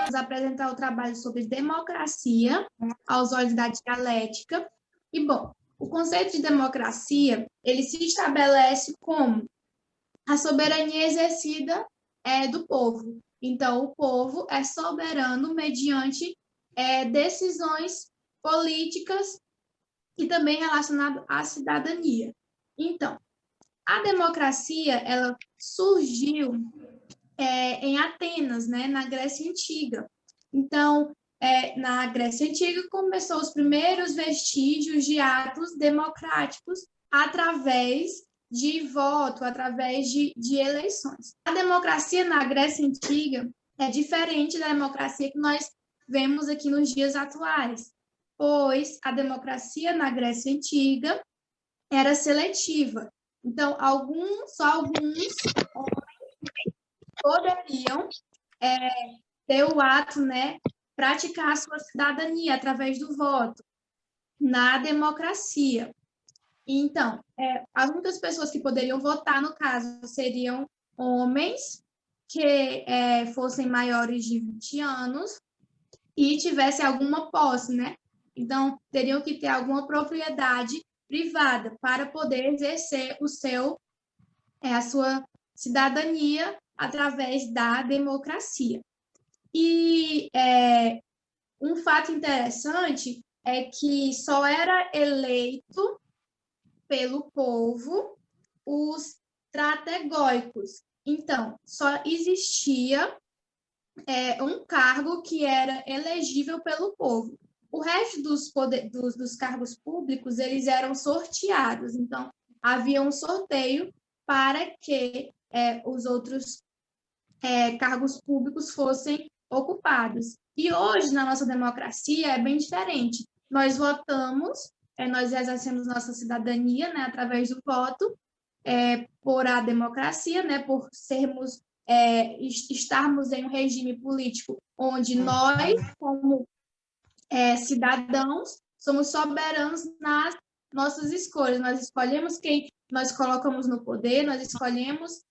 Vamos apresentar o trabalho sobre democracia aos olhos da dialética. E, bom, o conceito de democracia, ele se estabelece como a soberania exercida do povo. Então, o povo é soberano mediante decisões políticas e também relacionado à cidadania. Então, a democracia, ela surgiu em Atenas, né, na Grécia Antiga. Então, na Grécia Antiga, começou os primeiros vestígios de atos democráticos através de voto, através de eleições. A democracia na Grécia Antiga é diferente da democracia que nós vemos aqui nos dias atuais, pois a democracia na Grécia Antiga era seletiva. Então, só alguns poderiam ter o ato, né, praticar a sua cidadania através do voto na democracia. Então, as únicas pessoas que poderiam votar, no caso, seriam homens que fossem maiores de 20 anos e tivessem alguma posse, né? Então, teriam que ter alguma propriedade privada para poder exercer a sua cidadania através da democracia. E um fato interessante é que só era eleito pelo povo os strategóicos. Então, só existia um cargo que era elegível pelo povo. O resto dos cargos públicos, eles eram sorteados. Então, havia um sorteio para que os outros cargos públicos fossem ocupados. E hoje, na nossa democracia, é bem diferente. Nós votamos, nós exercemos nossa cidadania, né, através do voto, por a democracia, né, por estarmos em um regime político onde nós, como cidadãos, somos soberanos nas nossas escolhas. Nós escolhemos quem nós colocamos no poder, nós escolhemos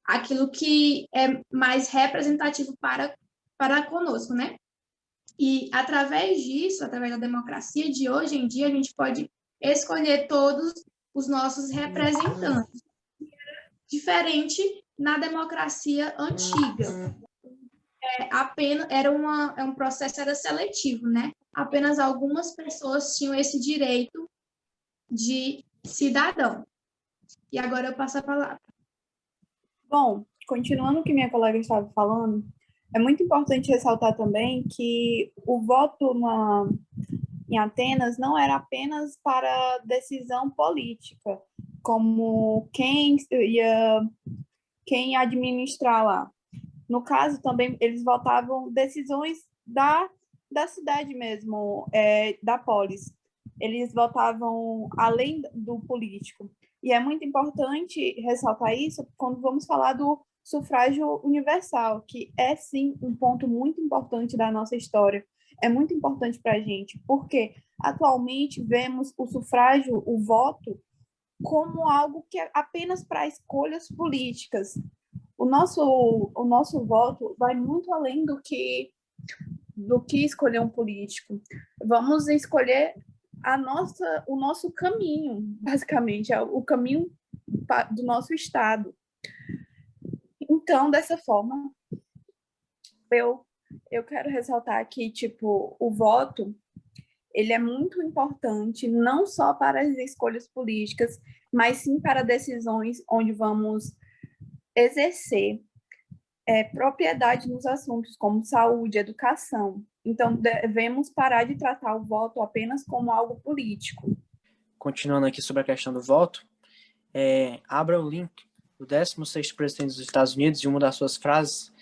aquilo que é mais representativo para conosco, né? E através disso, através da democracia de hoje em dia, a gente pode escolher todos os nossos representantes. Diferente na democracia antiga. Apenas um processo era seletivo, né? Apenas algumas pessoas tinham esse direito de cidadão. E agora eu passo a palavra. Bom, continuando o que minha colega estava falando, é muito importante ressaltar também que o voto em Atenas não era apenas para decisão política, como quem administrar lá. No caso, também, eles votavam decisões da cidade mesmo, da polis. Eles votavam além do político. E é muito importante ressaltar isso quando vamos falar do sufrágio universal, que é, sim, um ponto muito importante da nossa história. É muito importante para a gente, porque atualmente vemos o sufrágio, o voto, como algo que é apenas para escolhas políticas. O nosso voto vai muito além do que escolher um político. Vamos escolher o nosso caminho, basicamente, o caminho do nosso Estado. Então, dessa forma, eu quero ressaltar que, tipo, o voto, ele é muito importante, não só para as escolhas políticas, mas sim para decisões onde vamos exercer propriedade nos assuntos como saúde, educação. Então, devemos parar de tratar o voto apenas como algo político. Continuando aqui sobre a questão do voto, Abraham Lincoln, o 16º presidente dos Estados Unidos, em uma das suas frases,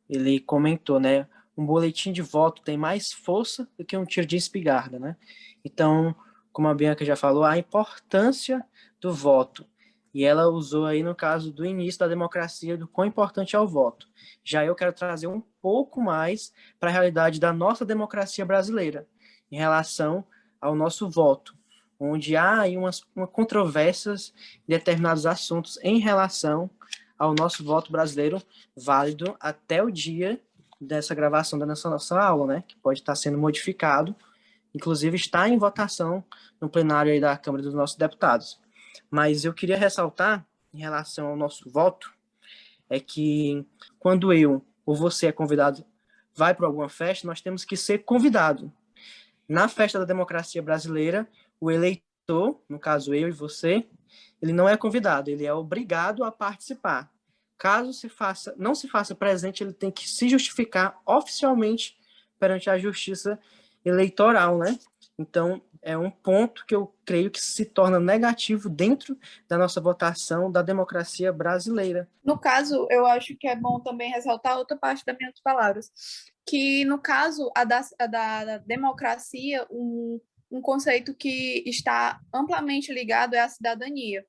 ele comentou, né, um boletim de voto tem mais força do que um tiro de espingarda, né? Então, como a Bianca já falou, a importância do voto. E ela usou aí no caso do início da democracia, do quão importante é o voto. Já eu quero trazer um pouco mais para a realidade da nossa democracia brasileira, em relação ao nosso voto. onde há aí uma controvérsias em determinados assuntos em relação ao nosso voto brasileiro válido até o dia dessa gravação da nossa aula, né? Que pode estar sendo modificado, inclusive está em votação no plenário aí da Câmara dos nossos deputados. Mas eu queria ressaltar, em relação ao nosso voto, é que quando eu ou você é convidado, vai para alguma festa, nós temos que ser convidado. Na festa da democracia brasileira, o eleitor, no caso eu e você, ele não é convidado, ele é obrigado a participar. Caso não se faça presente, ele tem que se justificar oficialmente perante a justiça eleitoral, né? Então, é um ponto que eu creio que se torna negativo dentro da nossa votação da democracia brasileira. No caso, eu acho que é bom também ressaltar outra parte das minhas palavras, que no caso, a da democracia, um conceito que está amplamente ligado é a cidadania.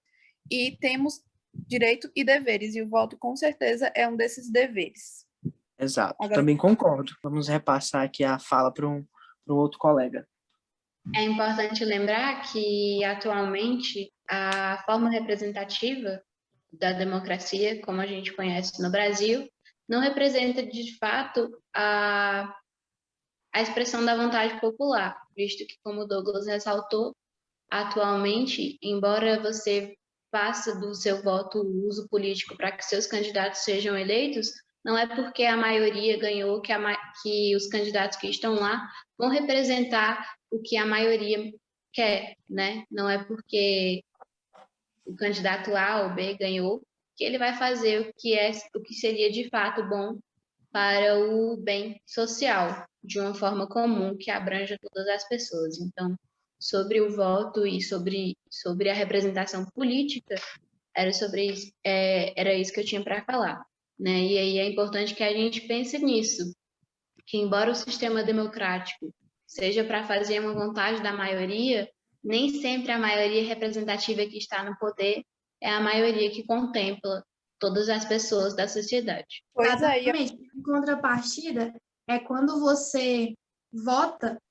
E temos direito e deveres, e o voto, com certeza, é um desses deveres. Exato, Agora, também concordo. Vamos repassar aqui a fala para um outro colega. É importante lembrar que, atualmente, a forma representativa da democracia, como a gente conhece no Brasil, não representa, de fato, a expressão da vontade popular, visto que, como o Douglas ressaltou, atualmente, embora você faça do seu voto o uso político para que seus candidatos sejam eleitos, não é porque a maioria ganhou que os candidatos que estão lá vão representar o que a maioria quer, né? Não é porque o candidato A ou B ganhou que ele vai fazer o que seria de fato bom para o bem social, de uma forma comum que abranja todas as pessoas. Então, sobre o voto e sobre a representação política, era isso que eu tinha para falar, né? E aí é importante que a gente pense nisso, que embora o sistema democrático seja para fazer uma vontade da maioria, nem sempre a maioria representativa que está no poder é a maioria que contempla todas as pessoas da sociedade. pois aí, Exatamente. Em contrapartida, é quando você vota,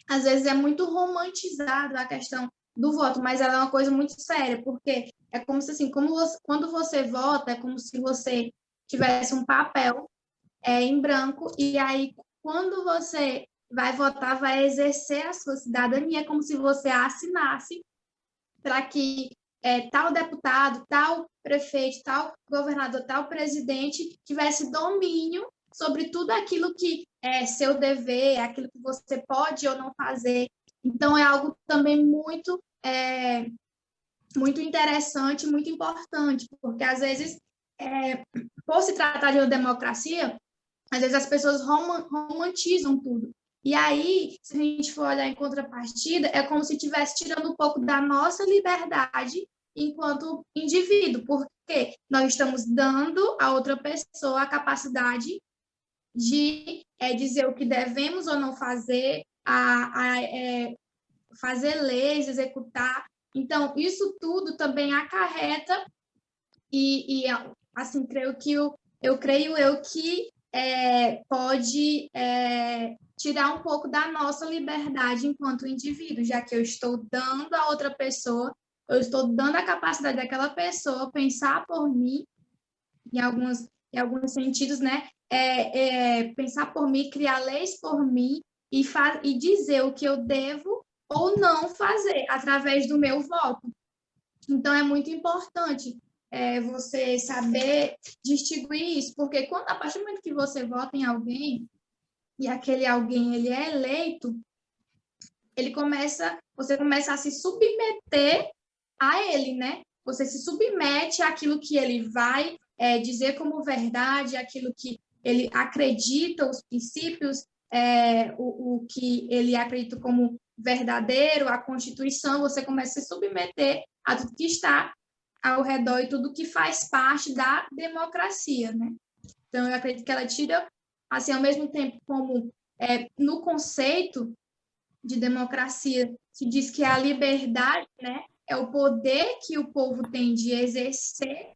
às vezes é muito romantizado a questão do voto, mas ela é uma coisa muito séria, porque é como se, assim, quando você vota, é como se você tivesse um papel em branco, e aí, quando você vai votar, vai exercer a sua cidadania, é como se você assinasse para que tal deputado, tal prefeito, tal governador, tal presidente tivesse domínio sobre tudo aquilo que é seu dever, aquilo que você pode ou não fazer. Então, é algo também muito interessante, muito importante, porque às vezes, por se tratar de uma democracia, às vezes as pessoas romantizam tudo. E aí, se a gente for olhar em contrapartida, é como se estivesse tirando um pouco da nossa liberdade enquanto indivíduo, porque nós estamos dando a outra pessoa a capacidade de dizer o que devemos ou não fazer, fazer leis, executar. Então, isso tudo também acarreta e assim, creio eu que pode tirar um pouco da nossa liberdade enquanto indivíduo, já que eu estou dando a outra pessoa, eu estou dando a capacidade daquela pessoa pensar por mim, em alguns sentidos, né? Pensar por mim, criar leis por mim e dizer o que eu devo ou não fazer através do meu voto. Então, é muito importante você saber distinguir isso, porque a partir do momento que você vota em alguém e aquele alguém ele é eleito, você começa a se submeter a ele, né? Você se submete àquilo que ele vai dizer como verdade, aquilo que ele acredita, os princípios, o que ele acredita como verdadeiro, a Constituição, você começa a se submeter a tudo que está ao redor e tudo que faz parte da democracia, né? Então, eu acredito que ela tira, assim, ao mesmo tempo como no conceito de democracia se diz que a liberdade, né, é o poder que o povo tem de exercer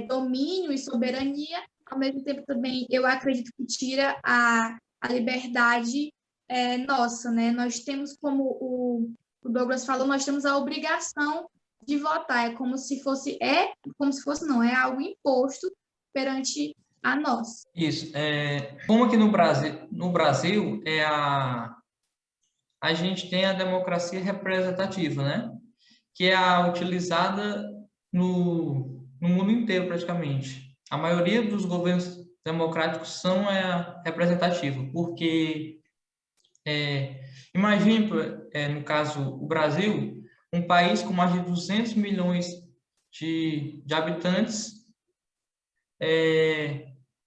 domínio e soberania, ao mesmo tempo também eu acredito que tira a liberdade nossa, né? Nós temos como o o Douglas falou, nós temos a obrigação de votar. É como se fosse, não, é algo imposto perante a nós. Isso. Como aqui no Brasil a gente tem a democracia representativa, né? Que é a utilizada no mundo inteiro, praticamente. A maioria dos governos democráticos são representativos, porque imagine, no caso, o Brasil, um país com mais de 200 milhões de habitantes,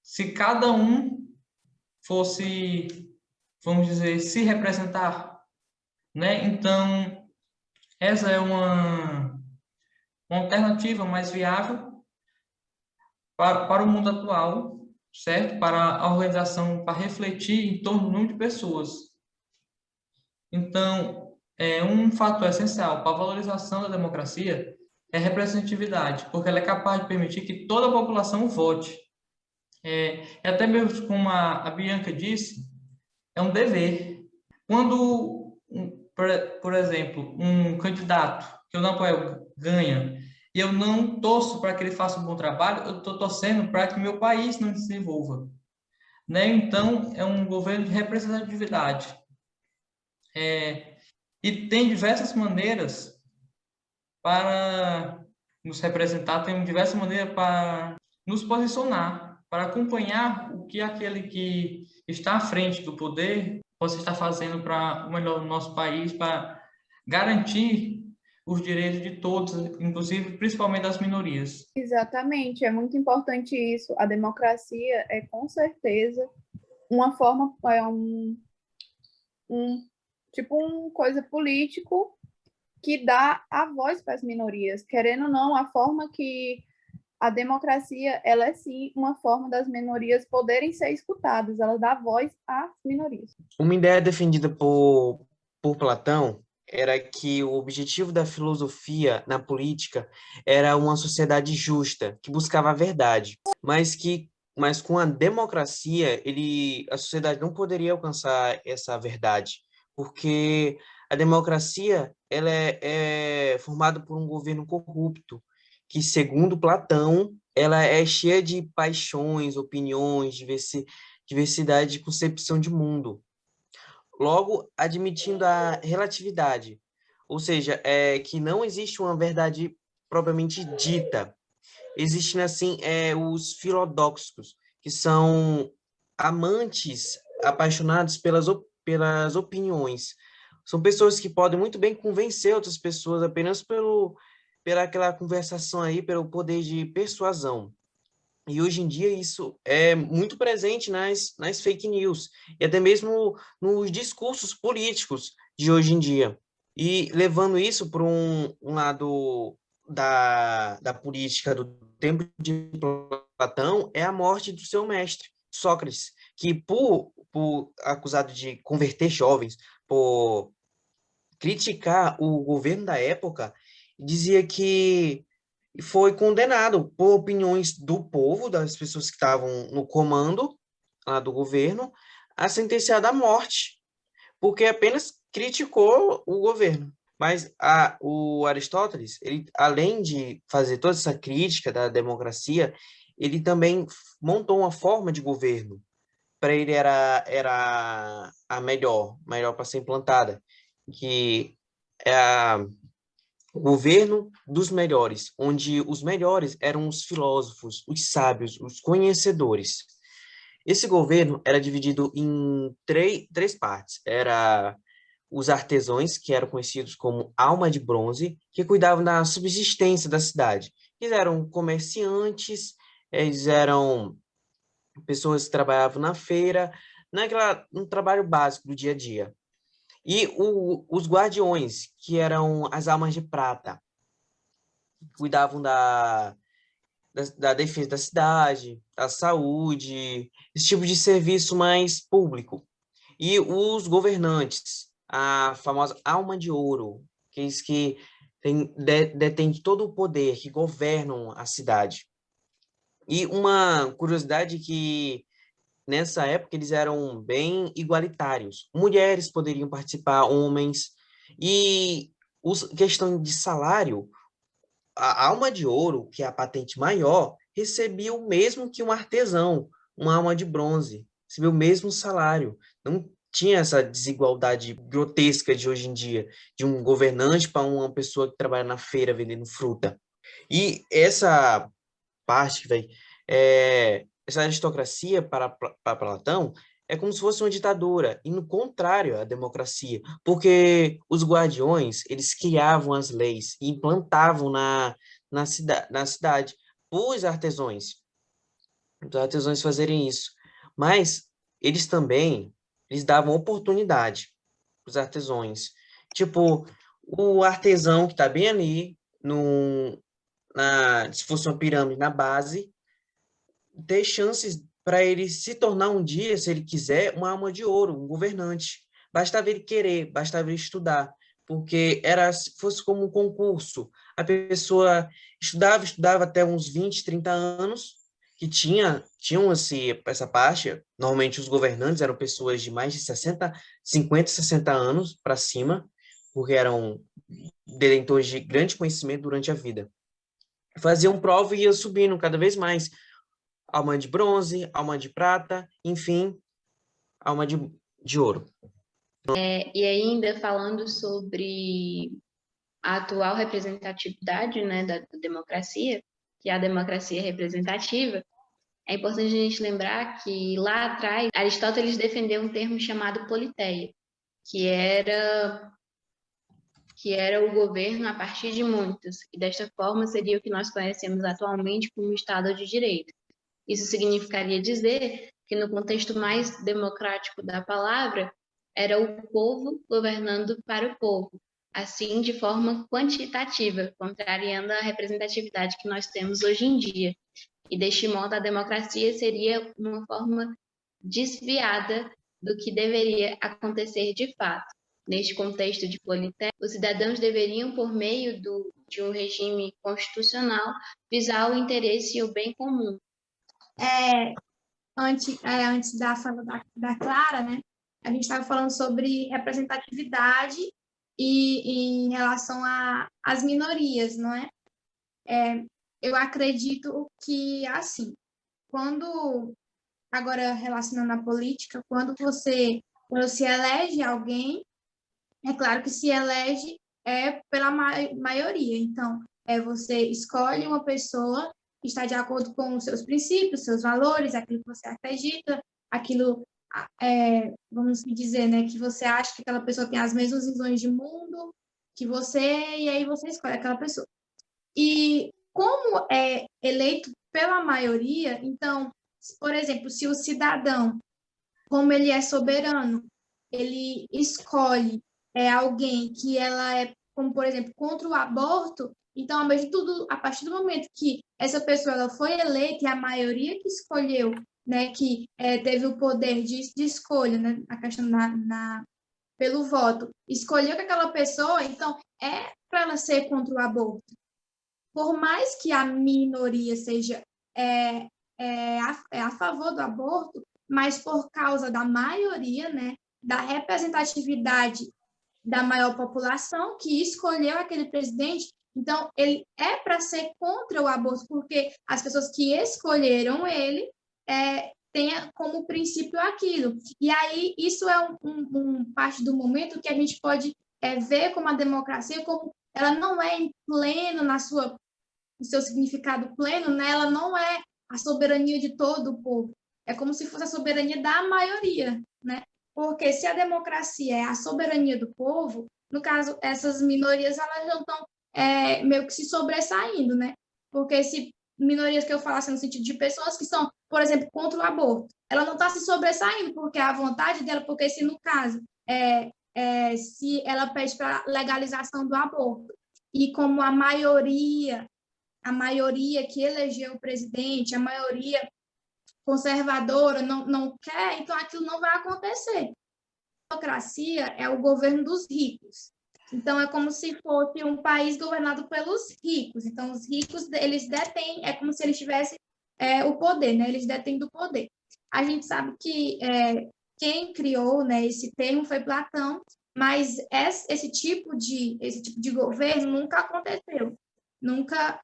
se cada um fosse, vamos dizer, se representar, né? Então, essa é uma alternativa mais viável para o mundo atual, certo? Para a organização, para refletir em torno do número de pessoas. Então, um fator essencial para a valorização da democracia é a representatividade, porque ela é capaz de permitir que toda a população vote. Até mesmo como a Bianca disse, é um dever. Quando, por exemplo, um candidato que eu não apoio ganha e eu não torço para que ele faça um bom trabalho, eu estou torcendo para que meu país não se desenvolva, né? Então, é um governo de representatividade. E tem diversas maneiras para nos representar, tem diversas maneiras para nos posicionar, para acompanhar o que aquele que está à frente do poder possa estar fazendo para o melhor do nosso país, para garantir os direitos de todos, inclusive, principalmente das minorias. Exatamente, é muito importante isso. A democracia é, com certeza, uma forma, uma coisa político que dá a voz para as minorias. Querendo ou não, a forma que a democracia, ela é sim uma forma das minorias poderem ser escutadas, ela dá voz às minorias. Uma ideia defendida por Platão era que o objetivo da filosofia na política era uma sociedade justa, que buscava a verdade, mas com a democracia, a sociedade não poderia alcançar essa verdade, porque a democracia ela é formada por um governo corrupto, que, segundo Platão, ela é cheia de paixões, opiniões, diversidade de concepção de mundo. Logo, admitindo a relatividade, ou seja, que não existe uma verdade propriamente dita. Existem, assim, os filodóxicos, que são amantes apaixonados pelas opiniões. São pessoas que podem muito bem convencer outras pessoas apenas pela aquela conversação aí, pelo poder de persuasão. E hoje em dia isso é muito presente nas fake news e até mesmo nos discursos políticos de hoje em dia. E levando isso para um lado da política do tempo de Platão, é a morte do seu mestre, Sócrates, que por acusado de converter jovens, por criticar o governo da época, dizia que foi condenado por opiniões do povo, das pessoas que estavam no comando do governo, a sentenciado à morte, porque apenas criticou o governo. Mas o Aristóteles, ele, além de fazer toda essa crítica da democracia, ele também montou uma forma de governo. Para ele era a melhor para ser implantada, que é o governo dos melhores, onde os melhores eram os filósofos, os sábios, os conhecedores. Esse governo era dividido em três partes. Era os artesãos, que eram conhecidos como alma de bronze, que cuidavam da subsistência da cidade. Eles eram comerciantes, eles eram pessoas que trabalhavam na feira, um trabalho básico do dia a dia. E os guardiões, que eram as almas de prata, que cuidavam da defesa da cidade, da saúde, esse tipo de serviço mais público. E os governantes, a famosa alma de ouro, que detêm todo o poder, que governam a cidade. E uma curiosidade que nessa época eles eram bem igualitários. Mulheres poderiam participar, homens, E questão de salário, a alma de ouro, que é a patente maior, recebia o mesmo que um artesão, uma alma de bronze, recebia o mesmo salário. Não tinha essa desigualdade grotesca de hoje em dia, de um governante para uma pessoa que trabalha na feira vendendo fruta. E essa parte, velho, essa aristocracia para Platão é como se fosse uma ditadura, e no contrário à democracia, porque os guardiões, eles criavam as leis e implantavam na cidade os artesãos fazerem isso. Mas eles também, eles davam oportunidade para os artesãos. Tipo, o artesão que está bem ali, se fosse uma pirâmide na base, ter chances para ele se tornar um dia, se ele quiser, uma alma de ouro, um governante. Bastava ele querer, bastava ele estudar, porque fosse como um concurso. A pessoa estudava até uns 20, 30 anos, que tinham essa parte. Normalmente os governantes eram pessoas de mais de 50, 60 anos para cima, porque eram detentores de grande conhecimento durante a vida. Faziam prova e ia subindo cada vez mais. Alma de bronze, alma de prata, enfim, alma de ouro. E ainda falando sobre a atual representatividade, né, da democracia, que é a democracia representativa, é importante a gente lembrar que lá atrás Aristóteles defendeu um termo chamado politeia, que era o governo a partir de muitos, e desta forma seria o que nós conhecemos atualmente como Estado de Direito. Isso significaria dizer que, no contexto mais democrático da palavra, era o povo governando para o povo, assim de forma quantitativa, contrariando a representatividade que nós temos hoje em dia. E, deste modo, a democracia seria uma forma desviada do que deveria acontecer de fato. Neste contexto de politeia, os cidadãos deveriam, por meio de um regime constitucional, visar o interesse e o bem comum. Antes da fala da Clara, né, a gente estava falando sobre representatividade e em relação às minorias, não é? Eu acredito que, assim, agora relacionando a política, quando se elege alguém, é claro que se elege pela maioria. Então, você escolhe uma pessoa que está de acordo com os seus princípios, seus valores, aquilo que você acredita, aquilo, vamos dizer, né, que você acha que aquela pessoa tem as mesmas visões de mundo que você, e aí você escolhe aquela pessoa. E como é eleito pela maioria, então, por exemplo, se o cidadão, como ele é soberano, ele escolhe alguém que ela é, como por exemplo, contra o aborto, então, a partir do momento que essa pessoa ela foi eleita e a maioria que escolheu, né, que teve o poder de escolha, né, a questão pelo voto, escolheu que aquela pessoa, então, é para ela ser contra o aborto. Por mais que a minoria seja a favor do aborto, mas por causa da maioria, né, da representatividade da maior população que escolheu aquele presidente, então ele é para ser contra o aborto, porque as pessoas que escolheram ele têm como princípio aquilo. E aí isso é parte do momento que a gente pode ver como a democracia, como ela não é em pleno no seu significado pleno, né? Ela não é a soberania de todo o povo. É como se fosse a soberania da maioria, né? Porque se a democracia é a soberania do povo, no caso, essas minorias elas não estão meio que se sobressaindo, né? Porque se minorias que eu falasse no sentido de pessoas que são, por exemplo, contra o aborto, ela não está se sobressaindo porque é a vontade dela, porque se no caso se ela pede para legalização do aborto e como a maioria que elegeu o presidente, a maioria conservadora não quer, então aquilo não vai acontecer. A democracia é o governo dos ricos. Então, é como se fosse um país governado pelos ricos. Então, os ricos, eles detêm, é como se eles tivessem o poder, né? Eles detêm do poder. A gente sabe que quem criou, né, esse termo foi Platão, Mas esse tipo de governo nunca aconteceu. Nunca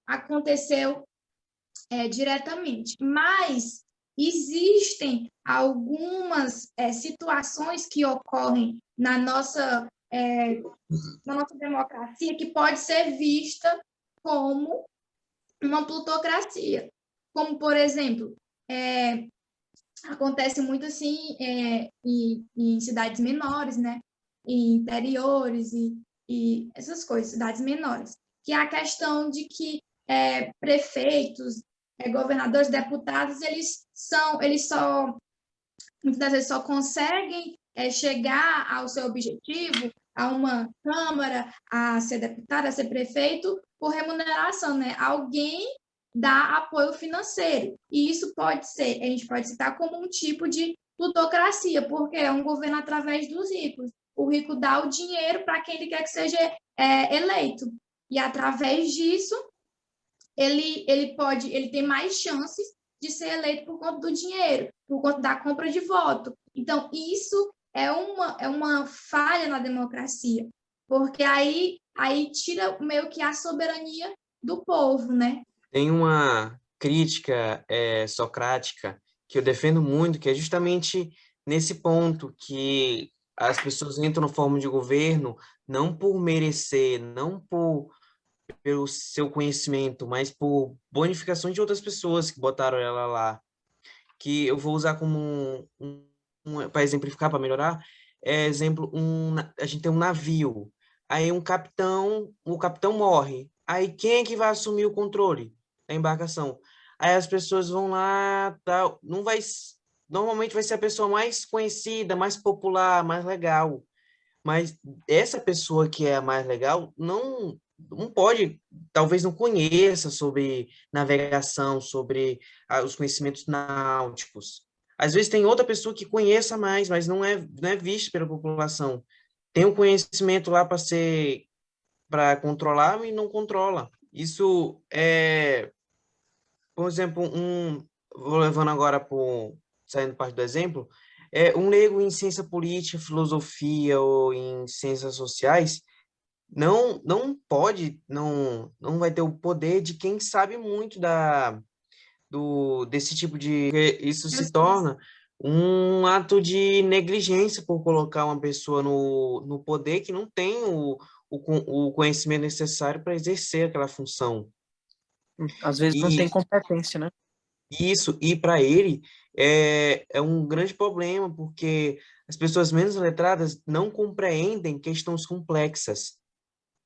aconteceu diretamente. Mas existem algumas situações que ocorrem na nossa democracia que pode ser vista como uma plutocracia. Como, por exemplo, acontece muito assim em cidades menores, né? Em interiores e essas coisas, cidades menores. Que é a questão de que prefeitos, governadores, deputados, eles só, muitas das vezes, só conseguem chegar ao seu objetivo, a uma Câmara, a ser deputado, a ser prefeito, por remuneração, né? Alguém dá apoio financeiro. E isso pode ser, a gente pode citar como um tipo de plutocracia, porque é um governo através dos ricos. O rico dá o dinheiro para quem ele quer que seja eleito. E através disso, ele tem mais chances de ser eleito por conta do dinheiro, por conta da compra de voto. Então, isso é uma falha na democracia, porque aí tira meio que a soberania do povo, né? Tem uma crítica socrática que eu defendo muito, que é justamente nesse ponto que as pessoas entram na forma de governo não por merecer, não pelo seu conhecimento, mas por bonificações de outras pessoas que botaram ela lá. Que eu vou usar como para exemplificar, para melhorar, exemplo, a gente tem um navio, aí o capitão morre, aí quem é que vai assumir o controle da embarcação? Aí as pessoas vão lá, tal, não vai, normalmente vai ser a pessoa mais conhecida, mais popular, mais legal, mas essa pessoa que é a mais legal não pode, talvez não conheça sobre navegação, sobre os conhecimentos náuticos. Às vezes tem outra pessoa que conheça mais, mas não é vista pela população. Tem um conhecimento lá para controlar e não controla. Isso por exemplo, vou levando agora saindo parte do exemplo, um leigo em ciência política, filosofia ou em ciências sociais não pode, não vai ter o poder de quem sabe muito desse tipo de... Isso se torna um ato de negligência por colocar uma pessoa no poder que não tem o conhecimento necessário para exercer aquela função. Às vezes não E tem competência, né? isso, e para ele, é um grande problema, porque as pessoas menos letradas não compreendem questões complexas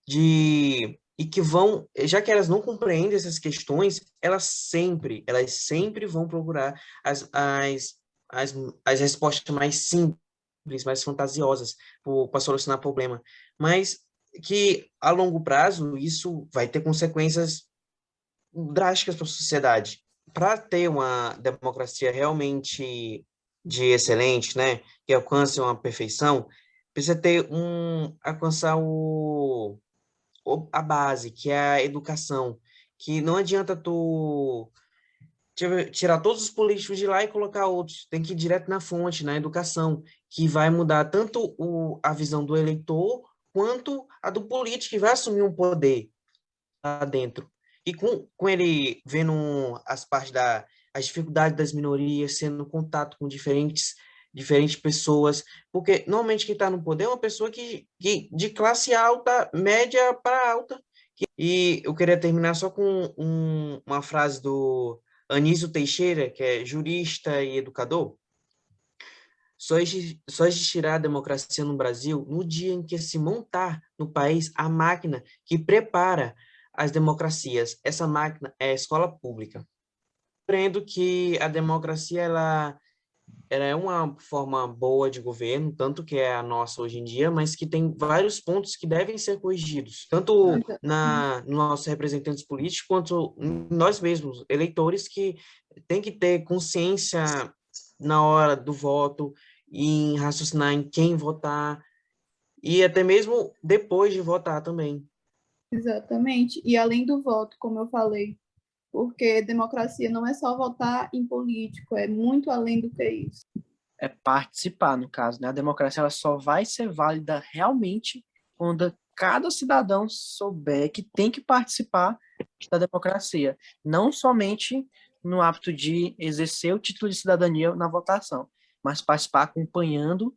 e que vão, já que elas não compreendem essas questões, elas sempre vão procurar as respostas mais simples, mais fantasiosas para solucionar o problema. Mas que, a longo prazo, isso vai ter consequências drásticas para a sociedade. Para ter uma democracia realmente de excelente, né, que alcance uma perfeição, precisa alcançar a base, que é a educação, que não adianta tu tirar todos os políticos de lá e colocar outros, tem que ir direto na fonte, na educação, que vai mudar tanto a visão do eleitor quanto a do político que vai assumir um poder lá dentro. E com ele vendo as dificuldades das minorias, sendo em contato com diferentes pessoas, porque normalmente quem está no poder é uma pessoa que de classe alta, média para alta. E eu queria terminar só com uma frase do Anísio Teixeira, que é jurista e educador. Só existirá a democracia no Brasil no dia em que se montar no país a máquina que prepara as democracias. Essa máquina é a escola pública. Compreendo que a democracia ela é uma forma boa de governo, tanto que é a nossa hoje em dia, mas que tem vários pontos que devem ser corrigidos, tanto nos nossos representantes políticos, quanto nós mesmos, eleitores, que tem que ter consciência na hora do voto, em raciocinar em quem votar, e até mesmo depois de votar também. Exatamente. E além do voto, como eu falei, porque democracia não é só votar em político, é muito além do que isso. é participar, no caso, né? A democracia ela só vai ser válida realmente quando cada cidadão souber que tem que participar da democracia, não somente no hábito de exercer o título de cidadania na votação, mas participar acompanhando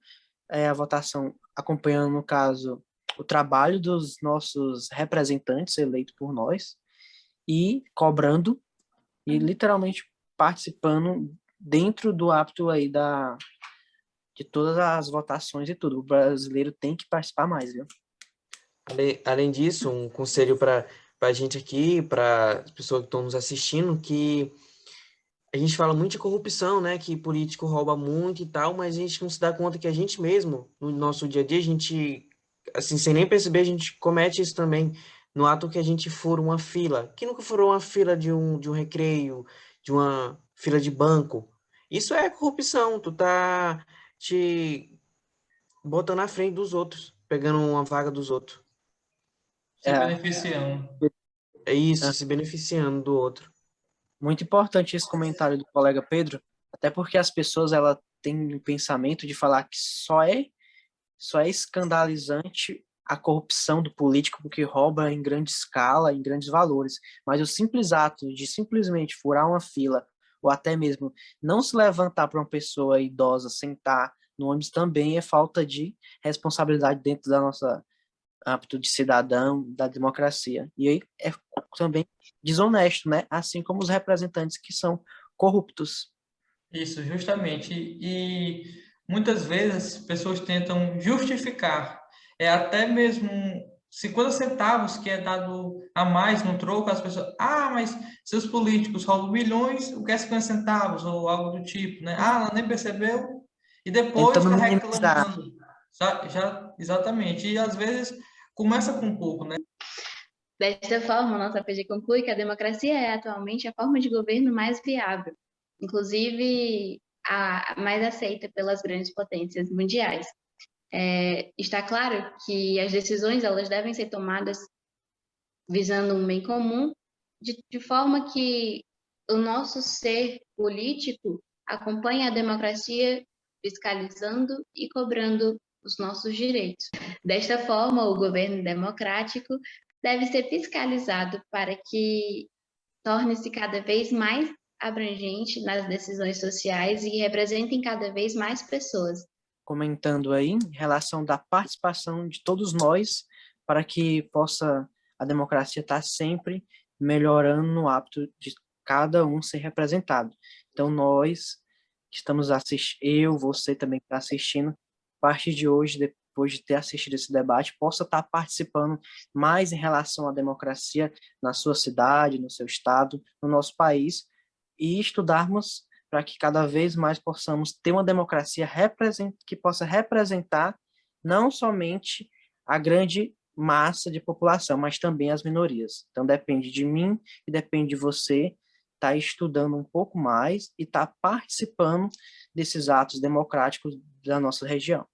a votação, acompanhando, no caso, o trabalho dos nossos representantes eleitos por nós e cobrando e literalmente participando dentro do hábito aí de todas as votações e tudo. O brasileiro tem que participar mais, viu? Além disso, um conselho para a gente aqui, para as pessoas que estão nos assistindo, que a gente fala muito de corrupção, né? Que político rouba muito e tal, mas a gente não se dá conta que a gente mesmo, no nosso dia a dia, a gente, assim, sem nem perceber, a gente comete isso também no ato que a gente fura uma fila. Quem nunca furou uma fila de um recreio, de uma fila de banco? Isso é corrupção. Tu tá te botando na frente dos outros, pegando uma vaga dos outros. Se É, beneficiando. É isso, é se beneficiando do outro. muito importante esse comentário do colega Pedro, até porque as pessoas ela têm o pensamento de falar que só é escandalizante a corrupção do político porque rouba em grande escala, em grandes valores. Mas o simples ato de simplesmente furar uma fila, ou até mesmo não se levantar para uma pessoa idosa sentar no ônibus também é falta de responsabilidade dentro da nossa hábito de cidadão, da democracia. E aí é também desonesto, né? Assim como os representantes que são corruptos. Isso, justamente. E muitas vezes as pessoas tentam justificar. É até mesmo 50 centavos que é dado a mais no troco, as pessoas, mas seus políticos roubam milhões, o que é 50 centavos? Ou algo do tipo, né? Ela nem percebeu e depois Tentando está minimizar. reclamando. Exatamente. E às vezes começa com pouco, né? Desta forma, nossa PG conclui que a democracia é atualmente a forma de governo mais viável, inclusive a mais aceita pelas grandes potências mundiais. Está claro que as decisões elas devem ser tomadas visando um bem comum, de forma que o nosso ser político acompanhe a democracia fiscalizando e cobrando os nossos direitos. Desta forma, o governo democrático deve ser fiscalizado para que torne-se cada vez mais abrangente nas decisões sociais e representem cada vez mais pessoas. Comentando aí em relação da participação de todos nós para que possa a democracia estar sempre melhorando no hábito de cada um ser representado. Então nós que estamos assistindo, eu, você também que está assistindo, a partir de hoje, depois de ter assistido esse debate, possa estar participando mais em relação à democracia na sua cidade, no seu estado, no nosso país, e estudarmos para que cada vez mais possamos ter uma democracia que possa representar não somente a grande massa de população, mas também as minorias. Então depende de mim e depende de você estar estudando um pouco mais e estar participando desses atos democráticos da nossa região.